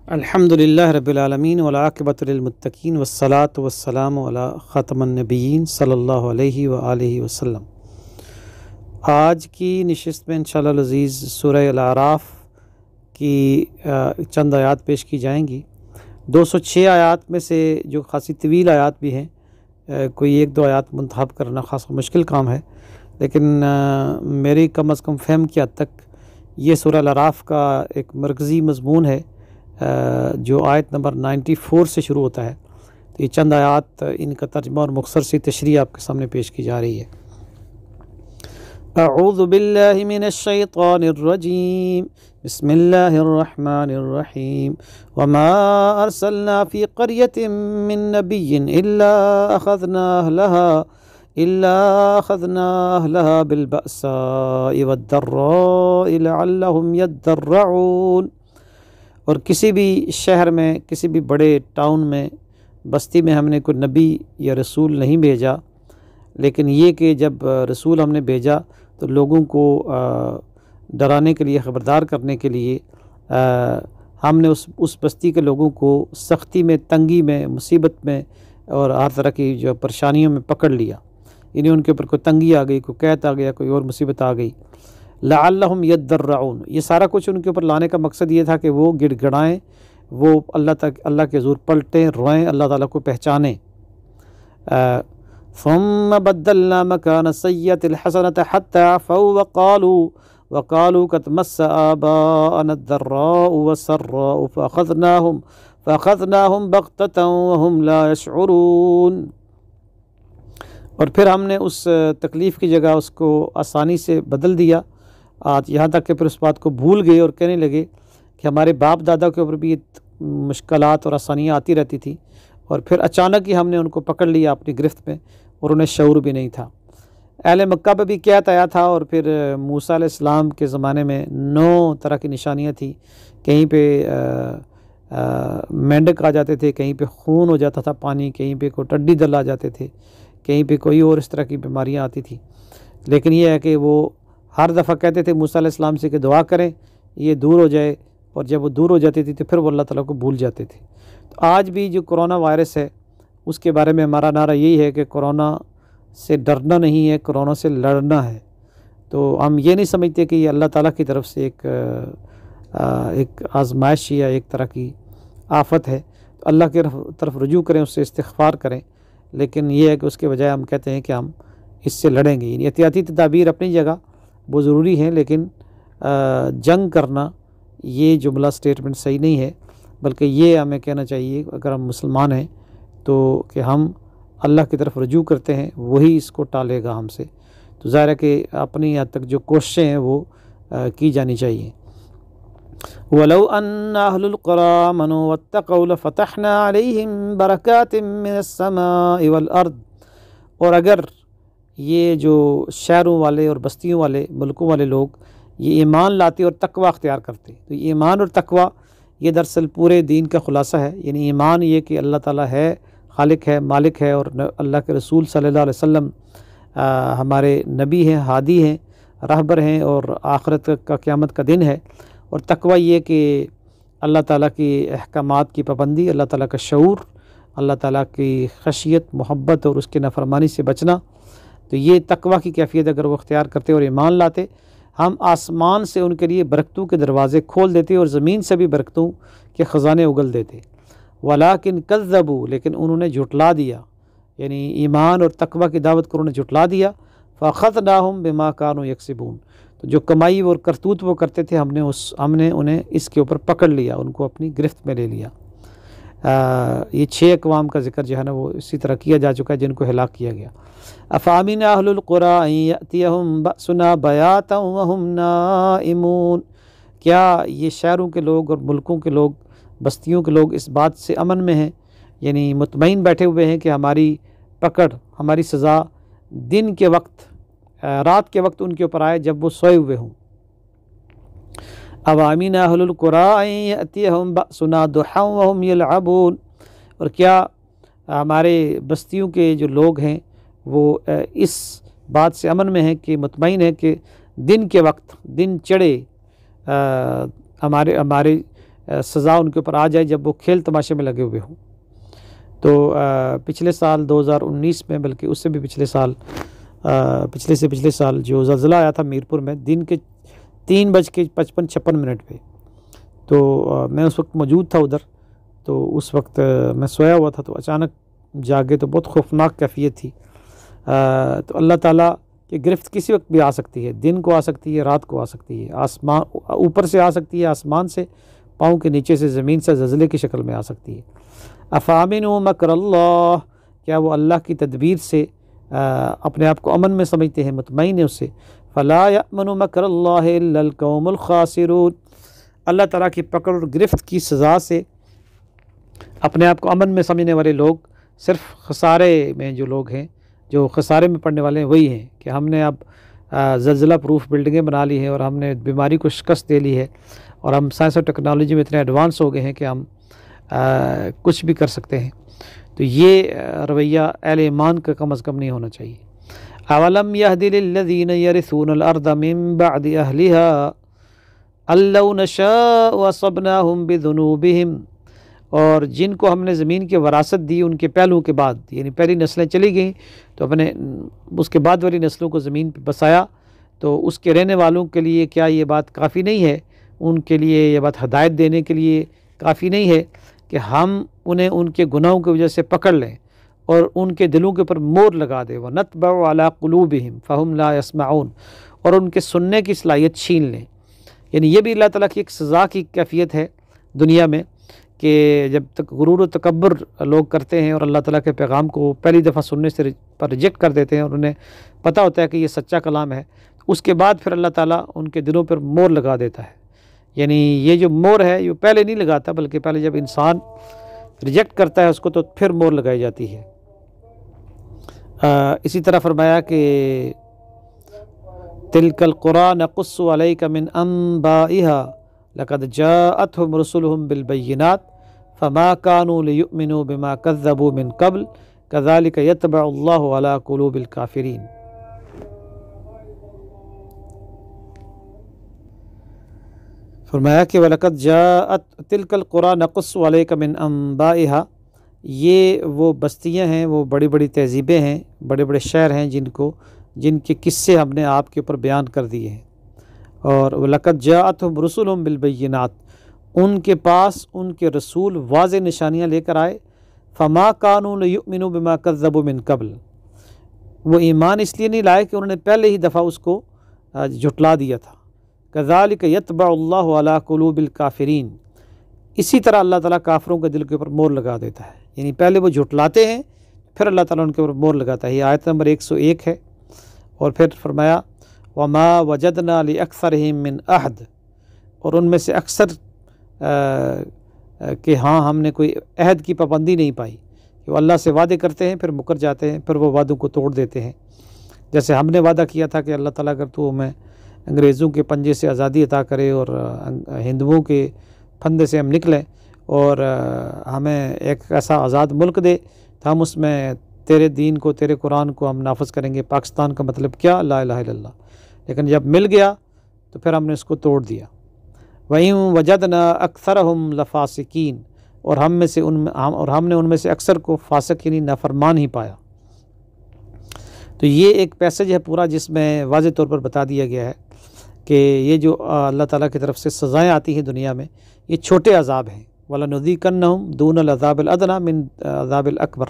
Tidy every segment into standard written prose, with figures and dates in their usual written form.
الحمدللہ رب العالمین والعاقبۃ للمتقین والصلاۃ والسلام علی خاتم النبیین صلی اللہ علیہ وآلہ وسلم۔ آج کی نشست میں انشاءاللہ العزیز سورہ الاعراف کی چند آیات پیش کی جائیں گی۔ 206 آیات میں سے جو خاصی طویل آیات بھی ہیں، کوئی ایک دو آیات منتخب کرنا خاص مشکل کام ہے، لیکن میری کم از کم فہم کی حد تک یہ سورہ الاعراف کا ایک مرکزی مضمون ہے جو آیت نمبر 94 سے شروع ہوتا ہے۔ تو یہ چند آیات ان کا ترجمہ اور مختصر سی تشریح آپ کے سامنے پیش کی جا رہی ہے۔ اعوذ باللہ من الشیطان الرجیم، بسم اللہ الرحمن الرحیم، وما ارسلنا فی قریۃ من نبی الا اخذنا اہلہا بالبأساء والضراء لعلہم یضرعون۔ اور کسی بھی شہر میں، کسی بھی بڑے ٹاؤن میں، بستی میں ہم نے کوئی نبی یا رسول نہیں بھیجا، لیکن یہ کہ جب رسول ہم نے بھیجا تو لوگوں کو ڈرانے کے لیے، خبردار کرنے کے لیے ہم نے اس بستی کے لوگوں کو سختی میں، تنگی میں، مصیبت میں اور ہر طرح کی جو پریشانیوں میں پکڑ لیا، یعنی ان کے اوپر کوئی تنگی آ گئی، کوئی قحط آ گیا، کوئی اور مصیبت آ گئی۔ لعلہم یضرعون، یہ سارا کچھ ان کے اوپر لانے کا مقصد یہ تھا کہ وہ گڑ گڑائیں، وہ اللہ کے حضور پلٹیں، روئیں، اللہ تعالیٰ کو پہچانیں۔ ثم بدلنا مکان السیئۃ الحسنۃ حتی عفوا وقالوا قد مس آباءنا الضراء والسراء فأخذناهم بغتة وهم لا يشعرون۔ اور پھر ہم نے اس تکلیف کی جگہ اس کو آسانی سے بدل دیا، یہاں تک کہ پھر اس بات کو بھول گئے اور کہنے لگے کہ ہمارے باپ دادا کے اوپر بھی مشکلات اور آسانیاں آتی رہتی تھیں، اور پھر اچانک ہی ہم نے ان کو پکڑ لیا اپنی گرفت میں، اور انہیں شعور بھی نہیں تھا۔ اہل مکہ پہ بھی قحط آیا تھا، اور پھر موسیٰ علیہ السلام کے زمانے میں 9 طرح کی نشانیاں تھیں، کہیں پہ مینڈک آ جاتے تھے، کہیں پہ خون ہو جاتا تھا پانی، کہیں پہ کوئی ٹڈی دل آ جاتے تھے، کہیں پہ کوئی اور اس طرح کی بیماریاں آتی تھیں۔ لیکن یہ ہے کہ وہ ہر دفعہ کہتے تھے موسیٰ علیہ السلام سے کہ دعا کریں یہ دور ہو جائے، اور جب وہ دور ہو جاتی تھی تو پھر وہ اللہ تعالیٰ کو بھول جاتے تھے۔ تو آج بھی جو کرونا وائرس ہے، اس کے بارے میں ہمارا نعرہ یہی ہے کہ کرونا سے ڈرنا نہیں ہے، کرونا سے لڑنا ہے۔ تو ہم یہ نہیں سمجھتے کہ یہ اللہ تعالیٰ کی طرف سے ایک آزمائش یا ایک طرح کی آفت ہے، تو اللہ کی طرف رجوع کریں، اس سے استغفار کریں، لیکن یہ ہے کہ اس کے بجائے ہم کہتے ہیں کہ ہم اس سے لڑیں گے۔ یعنی احتیاطی تدابیر اپنی جگہ وہ ضروری ہیں، لیکن جنگ کرنا یہ جملہ سٹیٹمنٹ صحیح نہیں ہے، بلکہ یہ ہمیں کہنا چاہیے اگر ہم مسلمان ہیں تو کہ ہم اللہ کی طرف رجوع کرتے ہیں، وہی اس کو ٹالے گا ہم سے۔ تو ظاہر ہے کہ اپنی حد تک جو کوششیں ہیں وہ کی جانی چاہیے۔ وَلَوْ أَنَّ أَهْلُ الْقُرَىٰ آمَنُوا وَاتَّقَوْا لَفَتَحْنَا عَلَيْهِمْ بَرَكَاتٍ مِّنَ السَّمَاءِ وَالْأَرْضِ۔ اور اگر یہ جو شہروں والے اور بستیوں والے، ملکوں والے لوگ یہ ایمان لاتے اور تقوی اختیار کرتے، تو یہ ایمان اور تقوی یہ دراصل پورے دین کا خلاصہ ہے۔ یعنی ایمان یہ کہ اللہ تعالیٰ ہے، خالق ہے، مالک ہے، اور اللہ کے رسول صلی اللہ علیہ وسلم ہمارے نبی ہیں، ہادی ہیں، راہبر ہیں، اور آخرت کا قیامت کا دن ہے۔ اور تقوی یہ کہ اللہ تعالیٰ کی احکامات کی پابندی، اللہ تعالیٰ کا شعور، اللہ تعالیٰ کی خشیت، محبت اور اس کے نافرمانی سے بچنا۔ تو یہ تقوی کی کیفیت اگر وہ اختیار کرتے اور ایمان لاتے، ہم آسمان سے ان کے لیے برکتوں کے دروازے کھول دیتے، اور زمین سے بھی برکتوں کے خزانے اگل دیتے۔ وَلَٰكِن كَذَّبُوا، لیکن انہوں نے جھٹلا دیا، یعنی ایمان اور تقوی کی دعوت کو انہوں نے جھٹلا دیا۔ فَأَخَذْنَاهُمْ بِمَا كَانُوا يَكْسِبُونَ، تو جو کمائی اور کرتوت وہ کرتے تھے ہم نے انہیں اس کے اوپر پکڑ لیا، ان کو اپنی گرفت میں لے لیا۔ یہ 6 اقوام کا ذکر جو ہے نا وہ اسی طرح کیا جا چکا ہے جن کو ہلاک کیا گیا۔ أَفَأَمِنَ أَهْلُ الْقُرَىٰ أَن يَأْتِيَهُمْ بَأْسُنَا بَيَاتًا وَهُمْ نَائِمُونَ، کیا یہ شہروں کے لوگ اور ملکوں کے لوگ، بستیوں کے لوگ اس بات سے امن میں ہیں، یعنی مطمئن بیٹھے ہوئے ہیں کہ ہماری پکڑ، ہماری سزا دن کے وقت، رات کے وقت ان کے اوپر آئے جب وہ سوئے ہوئے ہوں۔ أَوَأَمِنَ أَهْلُ الْقُرَىٰ أَن يَأْتِيَهُمْ بَأْسُنَا ضُحًى وَهُمْ يَلْعَبُونَ، اور کیا ہمارے بستیوں کے جو لوگ ہیں وہ اس بات سے امن میں ہیں کہ مطمئن ہے کہ دن کے وقت، دن چڑھے، ہمارے سزا ان کے اوپر آ جائے جب وہ کھیل تماشے میں لگے ہوئے ہوں۔ تو پچھلے سال 2019 میں، بلکہ اس سے بھی پچھلے سال جو زلزلہ آیا تھا میرپور میں، دن کے 3:55 پہ، تو میں اس وقت موجود تھا ادھر۔ تو اس وقت میں سویا ہوا تھا، تو اچانک جاگے تو بہت خوفناک کیفیت تھی۔ تو اللہ تعالیٰ کی گرفت کسی وقت بھی آ سکتی ہے، دن کو آ سکتی ہے، رات کو آ سکتی ہے، آسمان اوپر سے آ سکتی ہے، آسمان سے، پاؤں کے نیچے سے، زمین سے زلزلے کی شکل میں آ سکتی ہے۔ افامنوا مکر اللہ، کیا وہ اللہ کی تدبیر سے اپنے آپ کو امن میں سمجھتے ہیں، مطمئن ہیں اس سے؟ فلا یأمن مکر اللہ الا القوم الخاسرون، اللہ تعالیٰ کی پکڑ اور گرفت کی سزا سے اپنے آپ کو امن میں سمجھنے والے لوگ صرف خسارے میں جو لوگ ہیں، جو خسارے میں پڑنے والے ہیں، وہی ہیں کہ ہم نے اب زلزلہ پروف بلڈنگیں بنا لی ہیں، اور ہم نے بیماری کو شکست دے لی ہے، اور ہم سائنس اور ٹیکنالوجی میں اتنے ایڈوانس ہو گئے ہیں کہ ہم کچھ بھی کر سکتے ہیں۔ تو یہ رویہ اہل ایمان کا کم از کم نہیں ہونا چاہیے۔ اولم یہد للذین یرثون الارض من بعد اہلہا ان لو نشاء اصبناہم بذنوبہم، اور جن کو ہم نے زمین کی وراثت دی ان کے پہلوؤں کے بعد، یعنی پہلی نسلیں چلی گئیں تو اپنے اس کے بعد والی نسلوں کو زمین پہ بسایا، تو اس کے رہنے والوں کے لیے کیا یہ بات کافی نہیں ہے؟ ان کے لیے یہ بات ہدایت دینے کے لیے کافی نہیں ہے کہ ہم انہیں ان کے گناہوں کی وجہ سے پکڑ لیں اور ان کے دلوں کے اوپر مور لگا دیں، وَنَطْبَعُ عَلَىٰ قُلُوبِهِمْ فَهُمْ لَا يَسْمَعُونَ، اور ان کے سننے کی صلاحیت چھین لیں؟ یعنی یہ بھی اللہ تعالیٰ کی ایک سزا کی کیفیت ہے دنیا میں، کہ جب تک غرور و تکبر لوگ کرتے ہیں اور اللہ تعالیٰ کے پیغام کو پہلی دفعہ سننے سے پر ریجیکٹ کر دیتے ہیں، اور انہیں پتہ ہوتا ہے کہ یہ سچا کلام ہے، اس کے بعد پھر اللہ تعالیٰ ان کے دلوں پر مور لگا دیتا ہے۔ یعنی یہ جو مور ہے یہ پہلے نہیں لگاتا، بلکہ پہلے جب انسان ریجیکٹ کرتا ہے اس کو تو پھر مور لگائی جاتی ہے۔ اسی طرح فرمایا کہ تلک القری نقص علیک من انبائها لقد جاءتهم رسلهم بالبینات فما كانوا ليؤمنوا بما كذبوا من قبل كذلك يطبع الله على قلوب الكافرین۔ فرمایا کہ وَلَقَدْ جَاءَتْ تِلْكَ الْقُرَىٰ نَقُصُّ عَلَيْكَ مِنْ أَنْبَائِهَا، یہ وہ بستیاں ہیں، وہ بڑی بڑی تہذیبیں ہیں، بڑے بڑے شہر ہیں جن کے قصے ہم نے آپ کے اوپر بیان کر دیے ہیں۔ اور وَلَقَدْ جَاءَتْهُمْ رُسُلُهُمْ بِالْبَيِّنَاتِ، ان کے پاس ان کے رسول واضح نشانیاں لے کر آئے۔ فَمَا كَانُوا لِيُؤْمِنُوا بِمَا كَذَّبُوا مِنْ قَبْلِ، وہ ایمان اس لیے نہیں لائے کہ انہوں نے پہلے ہی دفعہ اس کو جھٹلا دیا تھا۔ كَذَلِكَ يَطْبَعُ اللَّهُ عَلَىٰ قُلُوبِ الْكَافِرِينَ، اسی طرح اللہ تعالیٰ کافروں کے دل کے اوپر مور لگا دیتا ہے، یعنی پہلے وہ جھٹلاتے ہیں پھر اللہ تعالیٰ ان کے اوپر مور لگاتا ہے۔ یہ آیت نمبر 101 ہے۔ اور پھر فرمایا وَمَا وَجَدْنَا لِأَكْثَرِهِم مِّنْ عَهْدٍ، اور ان میں سے اکثر کہ ہاں ہم نے کوئی عہد کی پابندی نہیں پائی، کہ وہ اللہ سے وعدے کرتے ہیں پھر مکر جاتے ہیں، پھر وہ وعدوں کو توڑ دیتے ہیں۔ جیسے ہم نے وعدہ کیا تھا کہ اللہ تعالیٰ اگر تو ہمیں انگریزوں کے پنجے سے آزادی عطا کرے اور ہندوؤں کے پھندے سے ہم نکلیں اور ہمیں ایک ایسا آزاد ملک دے تو ہم اس میں تیرے دین کو، تیرے قرآن کو ہم نافذ کریں گے۔ پاکستان کا مطلب کیا؟ لا الہ الا اللہ۔ لیکن جب مل گیا تو پھر ہم نے اس کو توڑ دیا۔ وَإِن وَجَدْنَا أَكْثَرَهُمْ لَفَاسِقِينَ، اور ہم نے ان میں سے اکثر کو فاسق یعنی نافرمان ہی پایا۔ تو یہ ایک پیسج ہے پورا جس میں واضح طور پر بتا دیا گیا ہے کہ یہ جو اللہ تعالیٰ کی طرف سے سزائیں آتی ہیں دنیا میں، یہ چھوٹے عذاب ہیں۔ وَلَنُذِيقَنَّهُمْ دُونَ الْعَذَابِ الْأَدْنَىٰ مِنْ عَذَابِ الْأَكْبَرِ،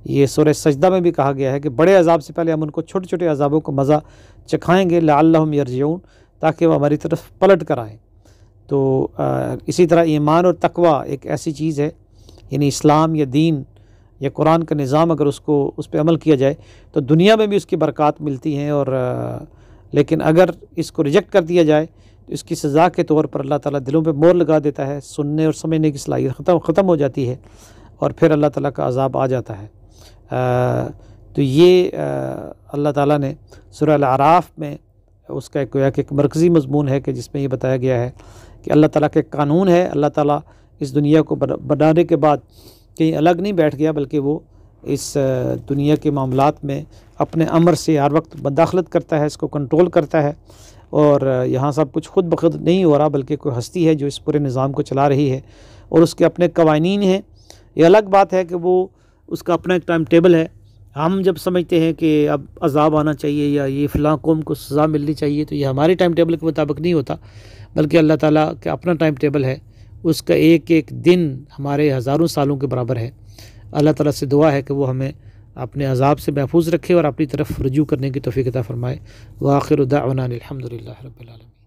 یہ سورہ سجدہ میں بھی کہا گیا ہے کہ بڑے عذاب سے پہلے ہم ان کو چھوٹے چھوٹے عذابوں کو مزہ چکھائیں گے، لعلہم یرجعون، تاکہ وہ ہماری طرف پلٹ کر آئیں۔ تو اسی طرح ایمان اور تقوی ایک ایسی چیز ہے، یعنی اسلام یا دین یا قرآن کا نظام اگر اس پہ عمل کیا جائے تو دنیا میں بھی اس کی برکات ملتی ہیں، اور لیکن اگر اس کو ریجیکٹ کر دیا جائے تو اس کی سزا کے طور پر اللہ تعالیٰ دلوں پہ مور لگا دیتا ہے، سننے اور سمجھنے کی صلاحیت ختم ہو جاتی ہے، اور پھر اللہ تعالیٰ کا عذاب آ جاتا ہے۔ تو یہ اللہ تعالیٰ نے سورہ الاعراف میں اس کا ایک مرکزی مضمون ہے کہ جس میں یہ بتایا گیا ہے کہ اللہ تعالیٰ کے قانون ہے۔ اللہ تعالیٰ اس دنیا کو بنانے کے بعد کہیں الگ نہیں بیٹھ گیا، بلکہ وہ اس دنیا کے معاملات میں اپنے امر سے ہر وقت مداخلت کرتا ہے، اس کو کنٹرول کرتا ہے، اور یہاں سب کچھ خود بخود نہیں ہو رہا، بلکہ کوئی ہستی ہے جو اس پورے نظام کو چلا رہی ہے اور اس کے اپنے قوانین ہیں۔ یہ الگ بات ہے کہ وہ اس کا اپنا ایک ٹائم ٹیبل ہے۔ ہم جب سمجھتے ہیں کہ اب عذاب آنا چاہیے یا یہ فلاں قوم کو سزا ملنی چاہیے، تو یہ ہمارے ٹائم ٹیبل کے مطابق نہیں ہوتا، بلکہ اللہ تعالیٰ کا اپنا ٹائم ٹیبل ہے، اس کا ایک ایک دن ہمارے ہزاروں سالوں کے برابر ہے۔ اللہ تعالیٰ سے دعا ہے کہ وہ ہمیں اپنے عذاب سے محفوظ رکھے اور اپنی طرف رجوع کرنے کی توفیق عطا فرمائے۔ وآخر دعوانا الحمدللہ رب العالمین۔